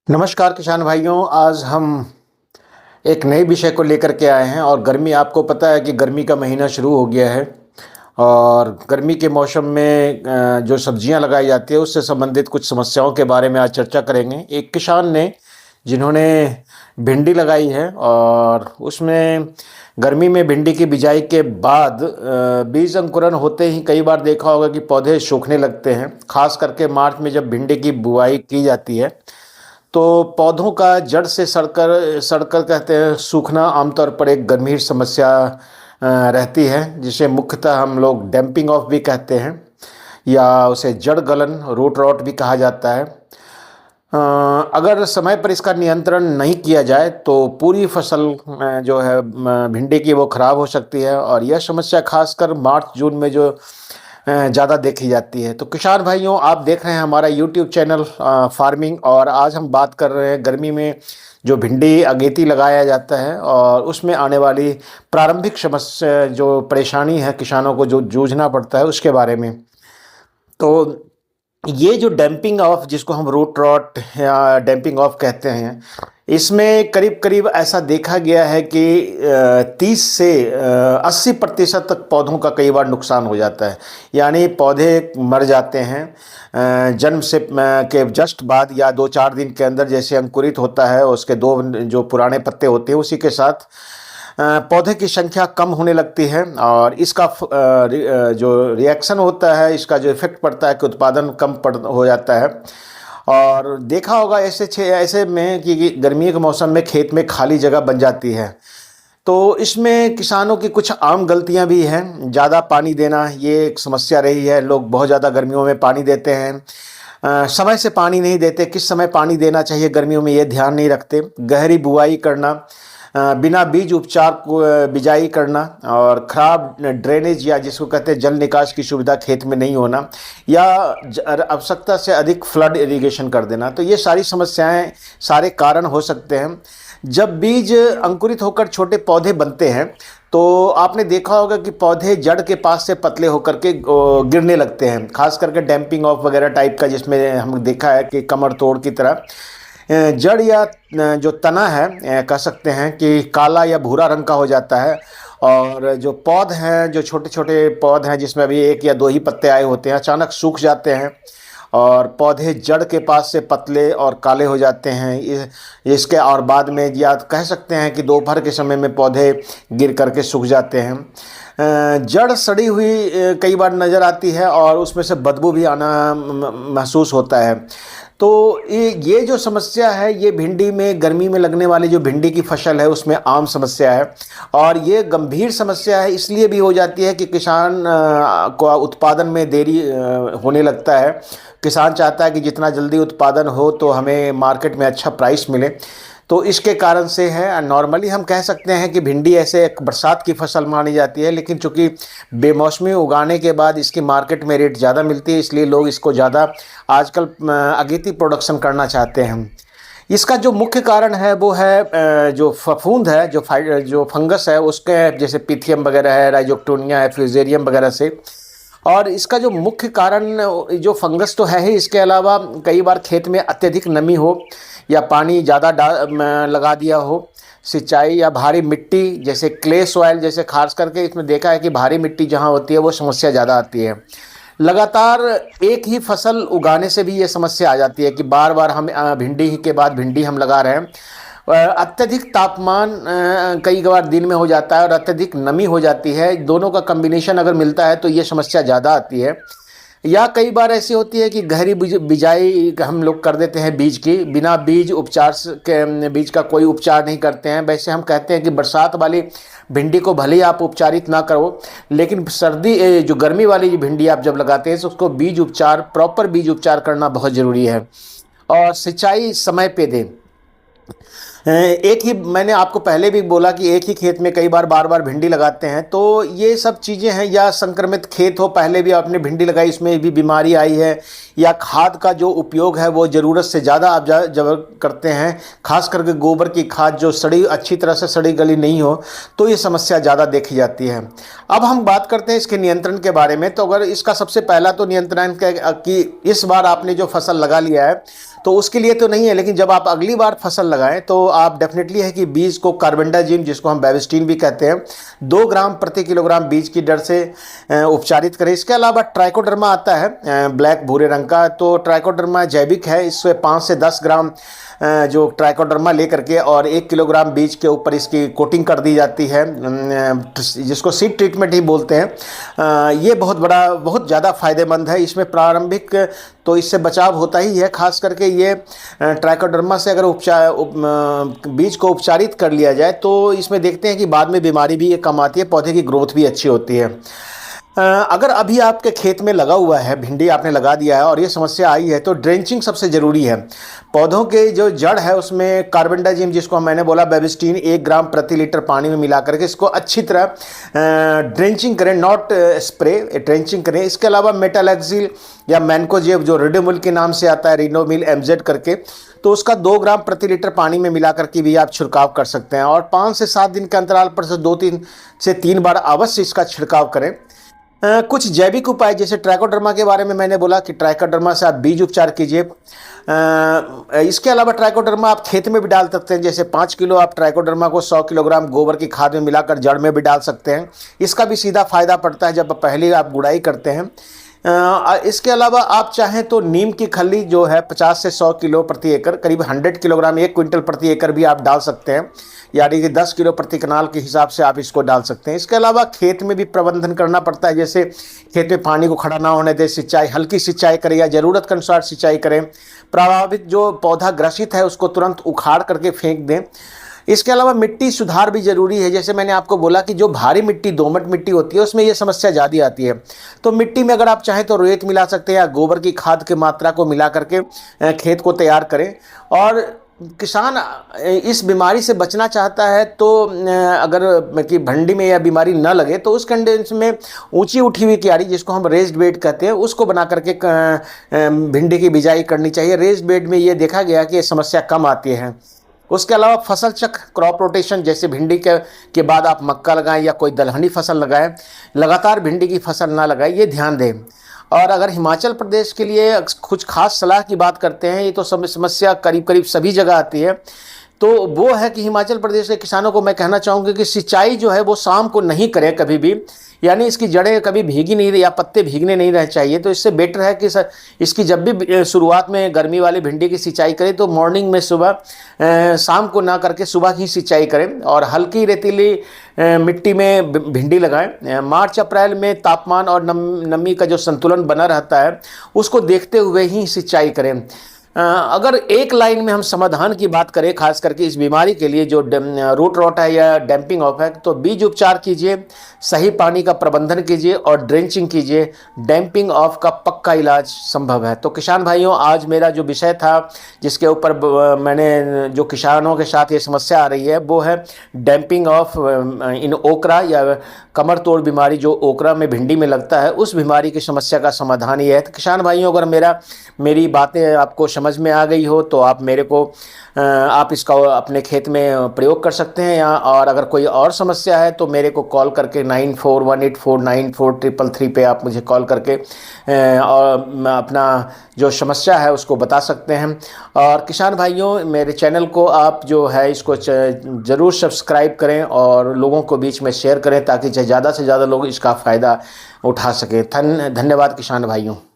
नमस्कार किसान भाइयों। आज हम एक नए विषय को लेकर के आए हैं और गर्मी, आपको पता है कि गर्मी का महीना शुरू हो गया है और गर्मी के मौसम में जो सब्जियां लगाई जाती है उससे संबंधित कुछ समस्याओं के बारे में आज चर्चा करेंगे। एक किसान ने जिन्होंने भिंडी लगाई है और उसमें गर्मी में भिंडी की बिजाई के बाद बीज अंकुरण होते ही कई बार देखा होगा कि पौधे सूखने लगते हैं। खास करके मार्च में जब भिंडी की बुआई की जाती है तो पौधों का जड़ से सड़कर सड़कर कहते हैं सूखना आमतौर पर एक गंभीर समस्या रहती है, जिसे मुख्यतः हम लोग डैम्पिंग ऑफ भी कहते हैं या उसे जड़ गलन, रूट रॉट भी कहा जाता है। अगर समय पर इसका नियंत्रण नहीं किया जाए तो पूरी फसल जो है भिंडी की वो खराब हो सकती है और यह समस्या खासकर मार्च जून में जो ज़्यादा देखी जाती है। तो किसान भाइयों, आप देख रहे हैं हमारा यूट्यूब चैनल फार्मिंग, और आज हम बात कर रहे हैं गर्मी में जो भिंडी अगेती लगाया जाता है और उसमें आने वाली प्रारंभिक समस्या, जो परेशानी है किसानों को जो जूझना पड़ता है उसके बारे में। तो ये जो डैम्पिंग ऑफ, जिसको हम रूट रॉट या डैम्पिंग ऑफ कहते हैं, इसमें करीब करीब ऐसा देखा गया है कि 30 से 80% तक पौधों का कई बार नुकसान हो जाता है। यानी पौधे मर जाते हैं जन्म से के जस्ट बाद या 2-4 दिन के अंदर। जैसे अंकुरित होता है उसके 2 जो पुराने पत्ते होते हैं उसी के साथ पौधे की संख्या कम होने लगती है और इसका जो रिएक्शन होता है, इसका जो इफेक्ट पड़ता है कि उत्पादन कम हो जाता है। और देखा होगा ऐसे में कि गर्मी के मौसम में खेत में खाली जगह बन जाती है। तो इसमें किसानों की कुछ आम गलतियां भी हैं। ज़्यादा पानी देना ये एक समस्या रही है। लोग बहुत ज़्यादा गर्मियों में पानी देते हैं, समय से पानी नहीं देते। किस समय पानी देना चाहिए गर्मियों में ये ध्यान नहीं रखते। गहरी बुआई करना, बिना बीज उपचार को बिजाई करना और ख़राब ड्रेनेज या जिसको कहते हैं जल निकास की सुविधा खेत में नहीं होना, या आवश्यकता से अधिक फ्लड इरिगेशन कर देना। तो ये सारी समस्याएं, सारे कारण हो सकते हैं। जब बीज अंकुरित होकर छोटे पौधे बनते हैं तो आपने देखा होगा कि पौधे जड़ के पास से पतले होकर के गिरने लगते हैं। खास करके डैम्पिंग ऑफ वगैरह टाइप का, जिसमें हम देखा है कि कमर तोड़ की तरह जड़ या जो तना है कह सकते हैं कि काला या भूरा रंग का हो जाता है। और जो पौध हैं, जो छोटे छोटे पौध हैं जिसमें अभी 1 या 2 ही पत्ते आए होते हैं, अचानक सूख जाते हैं और पौधे जड़ के पास से पतले और काले हो जाते हैं। इसके और बाद में या कह सकते हैं कि दोपहर के समय में पौधे गिर करके सूख जाते हैं। जड़ सड़ी हुई कई बार नज़र आती है और उसमें से बदबू भी आना महसूस होता है। तो ये जो समस्या है, ये भिंडी में, गर्मी में लगने वाली जो भिंडी की फसल है उसमें आम समस्या है। और ये गंभीर समस्या है इसलिए भी हो जाती है कि किसान को उत्पादन में देरी होने लगता है। किसान चाहता है कि जितना जल्दी उत्पादन हो तो हमें मार्केट में अच्छा प्राइस मिले। तो इसके कारण से है। नॉर्मली हम कह सकते हैं कि भिंडी ऐसे एक बरसात की फसल मानी जाती है, लेकिन चूंकि बेमौसमी उगाने के बाद इसकी मार्केट में रेट ज़्यादा मिलती है, इसलिए लोग इसको ज़्यादा आजकल अगेती प्रोडक्शन करना चाहते हैं। इसका जो मुख्य कारण है वो है जो फफूंद है, जो फंगस है उसके, जैसे पिथियम वगैरह है, राइजोक्टोनिया है, फ्यूजेरियम वगैरह से। और इसका जो मुख्य कारण जो फंगस तो है ही, इसके अलावा कई बार खेत में अत्यधिक नमी हो या पानी ज़्यादा लगा दिया हो, सिंचाई या भारी मिट्टी जैसे क्ले सॉइल, जैसे खास करके इसमें देखा है कि भारी मिट्टी जहाँ होती है वो समस्या ज़्यादा आती है। लगातार एक ही फसल उगाने से भी ये समस्या आ जाती है कि बार बार हम भिंडी के बाद भिंडी हम लगा रहे हैं। अत्यधिक तापमान कई बार दिन में हो जाता है और अत्यधिक नमी हो जाती है। दोनों का कम्बिनेशन अगर मिलता है तो ये समस्या ज़्यादा आती है। या कई बार ऐसी होती है कि गहरी बिजाई हम लोग कर देते हैं बीज की, बिना बीज उपचार के, बीज का कोई उपचार नहीं करते हैं। वैसे हम कहते हैं कि बरसात वाली भिंडी को भले ही आप उपचारित ना करो, लेकिन सर्दी जो गर्मी वाली भिंडी आप जब लगाते हैं तो उसको बीज उपचार, प्रॉपर बीज उपचार करना बहुत ज़रूरी है। और सिंचाई समय पे दें। एक ही, मैंने आपको पहले भी बोला कि एक ही खेत में कई बार बार भिंडी लगाते हैं, तो ये सब चीज़ें हैं। या संक्रमित खेत हो, पहले भी आपने भिंडी लगाई, इसमें भी बीमारी आई है, या खाद का जो उपयोग है वो ज़रूरत से ज़्यादा आप जब करते हैं, खास करके गोबर की खाद जो अच्छी तरह से सड़ी गली नहीं हो, तो ये समस्या ज़्यादा देखी जाती है। अब हम बात करते हैं इसके नियंत्रण के बारे में। तो अगर इसका सबसे पहला तो नियंत्रण कि इस बार आपने जो फसल लगा लिया है तो उसके लिए तो नहीं है, लेकिन जब आप अगली बार फसल लगाएं तो आप डेफिनेटली है कि बीज को कार्बेंडाजिम, जिसको हम बेविस्टीन भी कहते हैं, 2 ग्राम प्रति किलोग्राम बीज की दर से उपचारित करें। इसके अलावा ट्राइकोडर्मा आता है ब्लैक भूरे रंग का, तो ट्राइकोडर्मा जैविक है, इससे 5 से 10 ग्राम जो ट्राइकोडर्मा लेकर के और 1 किलोग्राम बीज के ऊपर इसकी कोटिंग कर दी जाती है, जिसको सीड ट्रीटमेंट ही बोलते हैं। ये बहुत ज़्यादा फायदेमंद है। इसमें प्रारंभिक तो इससे बचाव होता ही है, खास करके ये ट्राइकोडर्मा से अगर बीज को उपचारित कर लिया जाए तो इसमें देखते हैं कि बाद में बीमारी भी ये कम आती है, पौधे की ग्रोथ भी अच्छी होती है। अगर अभी आपके खेत में लगा हुआ है, भिंडी आपने लगा दिया है और ये समस्या आई है, तो ड्रेंचिंग सबसे ज़रूरी है। पौधों के जो जड़ है उसमें कार्बेंडाजिम, जिसको मैंने बोला बेविस्टीन, 1 ग्राम प्रति लीटर पानी में मिला करके इसको अच्छी तरह ड्रेंचिंग करें, नॉट स्प्रे, ड्रेंचिंग करें। इसके अलावा मेटालैक्सिल या मैनकोजेब, जो रिडोमिल के नाम से आता है, रिनोमिल एमजेड करके, तो उसका 2 ग्राम प्रति लीटर पानी में मिला करके भी आप छिड़काव कर सकते हैं। और 5 से 7 दिन के अंतराल पर से 2 से 3 बार अवश्य इसका छिड़काव करें। कुछ जैविक उपाय, जैसे ट्राइकोडर्मा के बारे में मैंने बोला कि ट्राइकोडर्मा से आप बीज उपचार कीजिए। इसके अलावा ट्राइकोडर्मा आप खेत में भी डाल सकते हैं, जैसे 5 किलो आप ट्राइकोडर्मा को 100 किलोग्राम गोबर की खाद में मिलाकर जड़ में भी डाल सकते हैं। इसका भी सीधा फायदा पड़ता है जब पहले आप गुड़ाई करते हैं। इसके अलावा आप चाहें तो नीम की खली जो है 50 से 100 किलो प्रति एकड़, करीब 100 किलोग्राम, 1 क्विंटल प्रति एकड़ भी आप डाल सकते हैं, यानी कि 10 किलो प्रति कनाल के हिसाब से आप इसको डाल सकते हैं। इसके अलावा खेत में भी प्रबंधन करना पड़ता है, जैसे खेत में पानी को खड़ा ना होने दें, सिंचाई, हल्की सिंचाई करें या ज़रूरत के अनुसार सिंचाई करें। प्रभावित जो पौधा ग्रसित है उसको तुरंत उखाड़ करके फेंक दें। इसके अलावा मिट्टी सुधार भी ज़रूरी है। जैसे मैंने आपको बोला कि जो भारी मिट्टी, दोमट मिट्टी होती है, उसमें ये समस्या ज़्यादा आती है। तो मिट्टी में अगर आप चाहें तो रेत मिला सकते हैं या गोबर की खाद की मात्रा को मिला करके खेत को तैयार करें। और किसान इस बीमारी से बचना चाहता है तो अगर कि भिंडी में यह बीमारी न लगे तो उस कंडीशन में ऊंची उठी हुई क्यारी, जिसको हम रेस्ड बेड कहते हैं, उसको बना करके भिंडी की बिजाई करनी चाहिए। रेस्ड बेड में ये देखा गया कि ये समस्या कम आती है। उसके अलावा फसल चक्र, क्रॉप रोटेशन, जैसे भिंडी के बाद आप मक्का लगाएं या कोई दलहनी फसल लगाएं, लगातार भिंडी की फसल ना लगाएं, ये ध्यान दें। और अगर हिमाचल प्रदेश के लिए कुछ खास सलाह की बात करते हैं, ये तो समस्या करीब करीब सभी जगह आती है, तो वो है कि हिमाचल प्रदेश के किसानों को मैं कहना चाहूँगा कि सिंचाई जो है वो शाम को नहीं करें कभी भी, यानी इसकी जड़ें कभी भीगी नहीं या पत्ते भीगने नहीं रहने चाहिए। तो इससे बेटर है कि इसकी जब भी शुरुआत में गर्मी वाली भिंडी की सिंचाई करें तो मॉर्निंग में सुबह, शाम को ना करके सुबह ही सिंचाई करें। और हल्की रेतीली मिट्टी में भिंडी लगाएं। मार्च अप्रैल में तापमान और नमी का जो संतुलन बना रहता है उसको देखते हुए ही सिंचाई करें। अगर एक लाइन में हम समाधान की बात करें, खास करके इस बीमारी के लिए जो रूट रॉट है या डैम्पिंग ऑफ है, तो बीज उपचार कीजिए, सही पानी का प्रबंधन कीजिए और ड्रेंचिंग कीजिए। डैम्पिंग ऑफ का पक्का इलाज संभव है। तो किसान भाइयों, आज मेरा जो विषय था जिसके ऊपर मैंने जो किसानों के साथ ये समस्या आ रही है वो है डैम्पिंग ऑफ इन ओकरा या कमर तोड़ बीमारी, जो ओकरा में भिंडी में लगता है, उस बीमारी की समस्या का समाधान ये है। तो किसान भाइयों, अगर मेरी बातें आपको समझ में आ गई हो तो आप इसका अपने खेत में प्रयोग कर सकते हैं। और अगर कोई और समस्या है तो मेरे को कॉल करके 9418494333 पे आप मुझे कॉल करके और अपना जो समस्या है उसको बता सकते हैं। और किसान भाइयों, मेरे चैनल को आप जो है इसको ज़रूर सब्सक्राइब करें और लोगों को बीच में शेयर करें ताकि ज़्यादा से ज़्यादा लोग इसका फ़ायदा उठा सकें। धन्यवाद किसान भाइयों।